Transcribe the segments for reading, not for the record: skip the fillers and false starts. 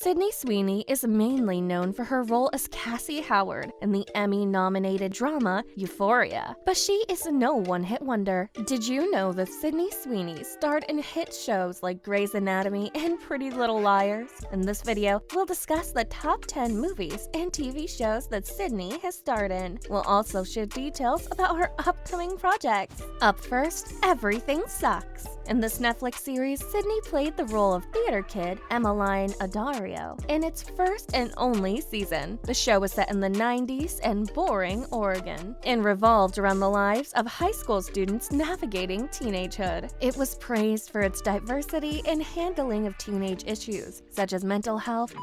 Sydney Sweeney is mainly known for her role as Cassie Howard in the Emmy-nominated drama Euphoria, but she is no one-hit wonder. Did you know that Sydney Sweeney starred in hit shows like Grey's Anatomy and Pretty Little Liars? In this video, we'll discuss the top 10 movies and TV shows that Sydney has starred in. We'll also share details about her upcoming projects. Up first, Everything Sucks. In this Netflix series, Sydney played the role of theater kid Emmeline Addario in its first and only season. The show was set in the 90s and boring Oregon and revolved around the lives of high school students navigating teenagehood. It was praised for its diversity and handling of teenage issues, such as mental health,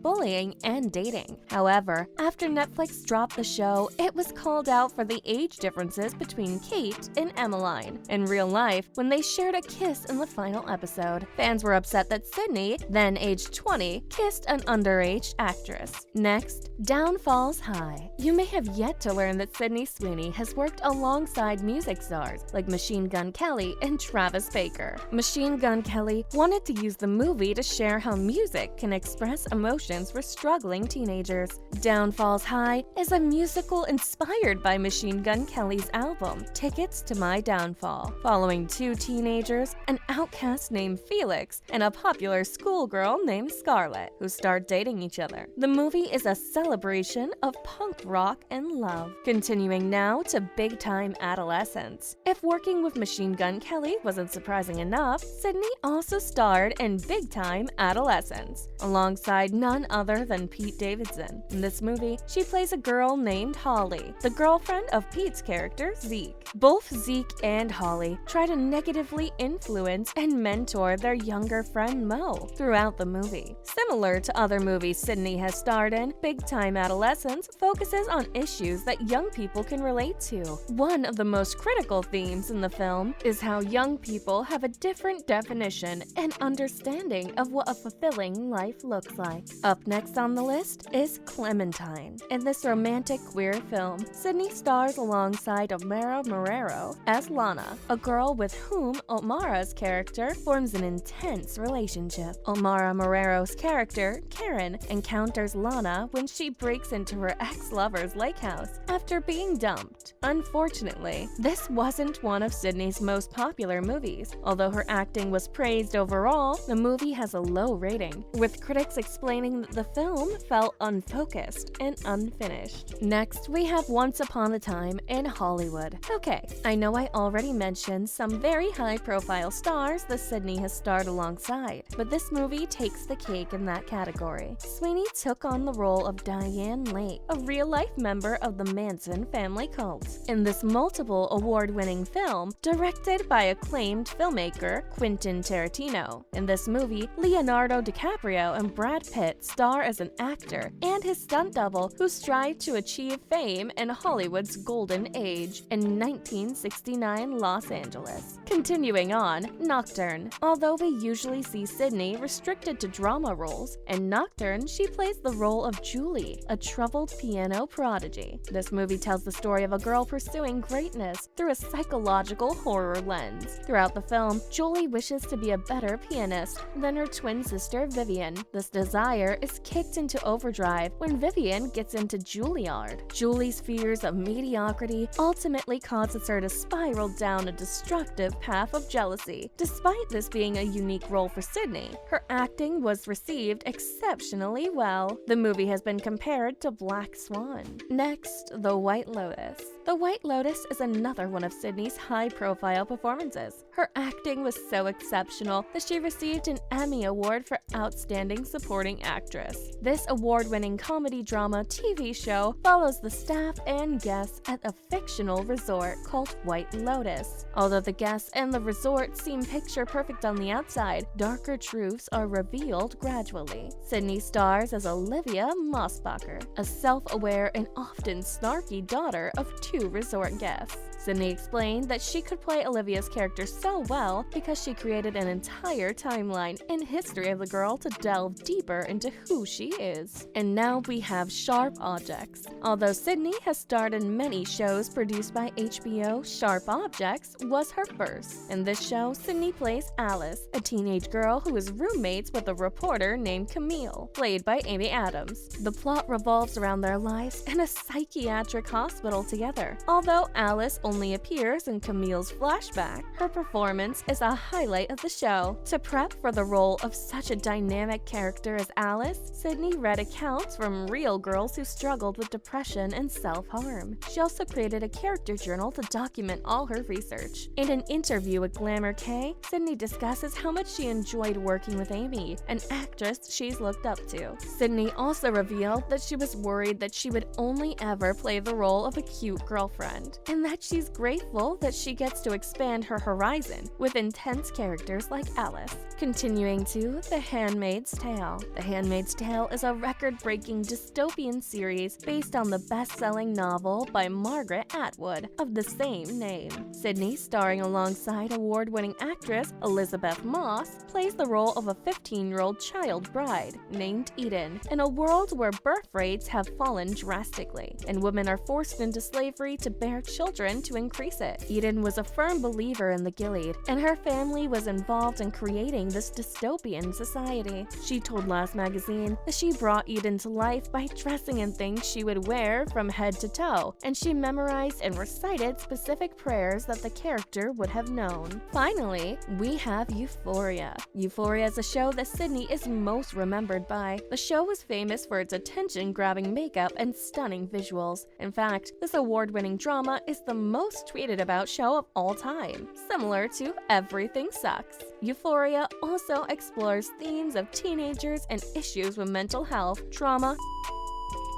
bullying, and dating. However, after Netflix dropped the show, it was called out for the age differences between Kate and Emmeline in real life when they shared a kiss in the final episode. Fans were upset that Sydney, then aged 20, kissed an underage actress. Next, Downfalls High. You may have yet to learn that Sydney Sweeney has worked alongside music stars like Machine Gun Kelly and Travis Baker. Machine Gun Kelly wanted to use the movie to share how music can express emotions for struggling teenagers. Downfalls High is a musical inspired by Machine Gun Kelly's album, Tickets to My Downfall, following two teenagers, an outcast named Felix and a popular schoolgirl named Scarlett, who start dating each other. The movie is a celebration of punk rock and love. Continuing now to Big Time Adolescence. If working with Machine Gun Kelly wasn't surprising enough, Sydney also starred in Big Time Adolescence, alongside none other than Pete Davidson. In this movie, she plays a girl named Holly, the girlfriend of Pete's character, Zeke. Both Zeke and Holly try to negatively influence and mentor their younger friend Mo throughout the movie. Similar to other movies Sydney has starred in, Big Time Adolescence focuses on issues that young people can relate to. One of the most critical themes in the film is how young people have a different definition and understanding of what a fulfilling life looks like. Up next on the list is Clementine. In this romantic queer film, Sydney stars alongside Omara Marrero as Lana, a girl with whom Omara's character forms an intense relationship. Omara Marrero's character, Karen, encounters Lana when she breaks into her ex-lover's lake house after being dumped. Unfortunately, this wasn't one of Sydney's most popular movies. Although her acting was praised overall, the movie has a low rating, with critics explaining that the film felt unfocused and unfinished. Next, we have Once Upon a Time in Hollywood. Okay, I know I already mentioned some very high-profile stars that Sydney has starred alongside, but this movie takes the cake in that category. Sweeney took on the role of Diane Lake, a real-life member of the Manson family cult. In this multiple award-winning film, directed by acclaimed filmmaker Quentin Tarantino. In this movie, Leonardo DiCaprio and Brad Pitt star as an actor and his stunt double who strive to achieve fame in Hollywood's golden age in 1969 Los Angeles. Continuing on, Nocturne. Although we usually see Sydney restricted to drama roles, in Nocturne she plays the role of Julie, a troubled piano prodigy. This movie tells the story of a girl pursuing greatness through a psychological horror lens. Throughout the film, Julie wishes to be a better pianist than her twin sister Vivian. This desire is kicked into overdrive when Vivian gets into Juilliard. Julie's fears of mediocrity ultimately causes her to spiral down a destructive path of jealousy. Despite this being a unique role for Sydney, her acting was received exceptionally well. The movie has been compared to Black Swan. Next, The White Lotus. The White Lotus is another one of Sydney's high-profile performances. Her acting was so exceptional that she received an Emmy Award for Outstanding Supporting Actress. This award-winning comedy drama TV show follows the staff and guests at a fictional resort called White Lotus. Although the guests and the resort seem picture-perfect on the outside, darker truths are revealed gradually. Sydney stars as Olivia Mossbacher, a self-aware and often snarky daughter of two resort guests. Sydney explained that she could play Olivia's character so well because she created an entire timeline and history of the girl to delve deeper into who she is. And now we have Sharp Objects. Although Sydney has starred in many shows produced by HBO, Sharp Objects was her first. In this show, Sydney plays Alice, a teenage girl who is roommates with a reporter named Camille, played by Amy Adams. The plot revolves around their lives in a psychiatric hospital together. Although Alice only appears in Camille's flashback, her performance is a highlight of the show. To prep for the role of such a dynamic character as Alice, Sydney read accounts from real girls who struggled with depression and self-harm. She also created a character journal to document all her research. In an interview with Glamour K, Sydney discusses how much she enjoyed working with Amy, an actress she's looked up to. Sydney also revealed that she was worried that she would only ever play the role of a cute girlfriend, and that she's grateful that she gets to expand her horizon with intense characters like Alice. Continuing to The Handmaid's Tale. The Handmaid's Tale is a record-breaking dystopian series based on the best-selling novel by Margaret Atwood of the same name. Sydney, starring alongside award-winning actress Elizabeth Moss, plays the role of a 15-year-old child bride named Eden in a world where birth rates have fallen drastically, and women are forced into slavery to bear children to increase it. Eden was a firm believer in the Gilead, and her family was involved in creating this dystopian society. She told Last Magazine that she brought Eden to life by dressing in things she would wear from head to toe, and she memorized and recited specific prayers that the character would have known. Finally, we have Euphoria. Euphoria is a show that Sydney is most remembered by. The show was famous for its attention-grabbing makeup and stunning visuals. In fact, this award-winning drama is the most tweeted about show of all time, similar to Everything Sucks. Euphoria also explores themes of teenagers and issues with mental health, trauma,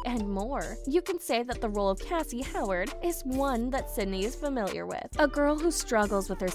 and more. You can say that the role of Cassie Howard is one that Sydney is familiar with, a girl who struggles with her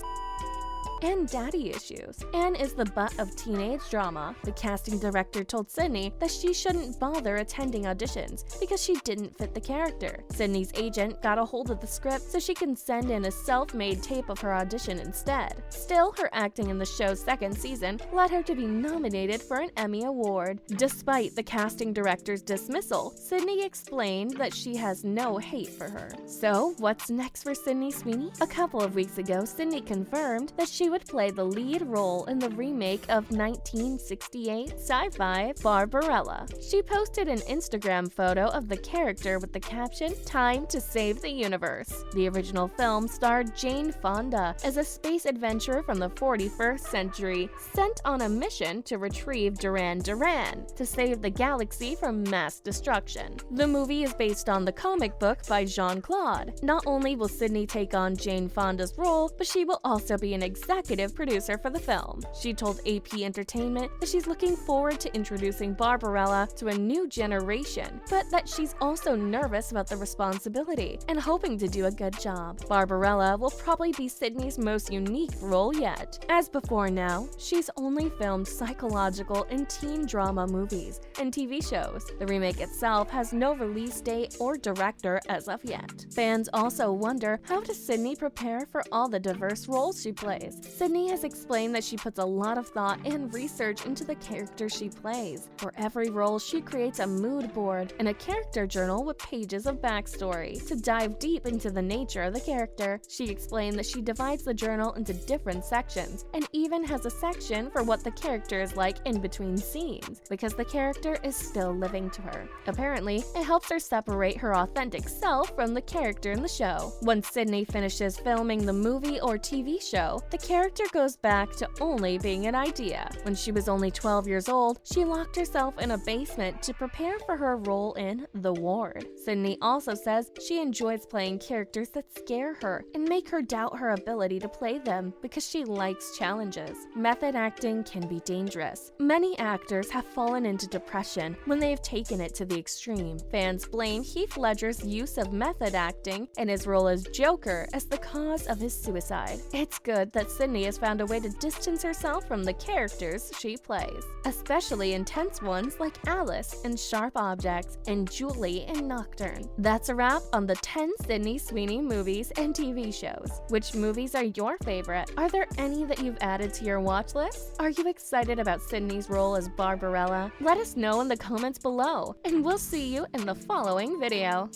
and daddy issues, and is the butt of teenage drama. The casting director told Sydney that she shouldn't bother attending auditions because she didn't fit the character. Sydney's agent got a hold of the script so she can send in a self-made tape of her audition instead. Still, her acting in the show's second season led her to be nominated for an Emmy Award. Despite the casting director's dismissal, Sydney explained that she has no hate for her. So, what's next for Sydney Sweeney? A couple of weeks ago, Sydney confirmed that she would play the lead role in the remake of 1968 sci-fi Barbarella. She posted an Instagram photo of the character with the caption, "Time to Save the Universe." The original film starred Jane Fonda as a space adventurer from the 41st century, sent on a mission to retrieve Duran Duran to save the galaxy from mass destruction. The movie is based on the comic book by Jean-Claude. Not only will Sydney take on Jane Fonda's role, but she will also be an executive producer for the film. She told AP Entertainment that she's looking forward to introducing Barbarella to a new generation, but that she's also nervous about the responsibility and hoping to do a good job. Barbarella will probably be Sydney's most unique role yet. As before now, she's only filmed psychological and teen drama movies and TV shows. The remake itself has no release date or director as of yet. Fans also wonder, how does Sydney prepare for all the diverse roles she plays? Sydney has explained that she puts a lot of thought and research into the character she plays. For every role, she creates a mood board and a character journal with pages of backstory to dive deep into the nature of the character. She explained that she divides the journal into different sections and even has a section for what the character is like in between scenes, because the character is still living to her. Apparently, it helps her separate her authentic self from the character in the show. Once Sydney finishes filming the movie or TV show, the character goes back to only being an idea. When she was only 12 years old, she locked herself in a basement to prepare for her role in The Ward. Sydney also says she enjoys playing characters that scare her and make her doubt her ability to play them because she likes challenges. Method acting can be dangerous. Many actors have fallen into depression when they have taken it to the extreme. Fans blame Heath Ledger's use of method acting and his role as Joker as the cause of his suicide. It's good that Sydney has found a way to distance herself from the characters she plays, especially intense ones like Alice in Sharp Objects and Julie in Nocturne. That's a wrap on the 10 Sydney Sweeney movies and TV shows. Which movies are your favorite? Are there any that you've added to your watch list? Are you excited about Sydney's role as Barbarella? Let us know in the comments below, and we'll see you in the following video.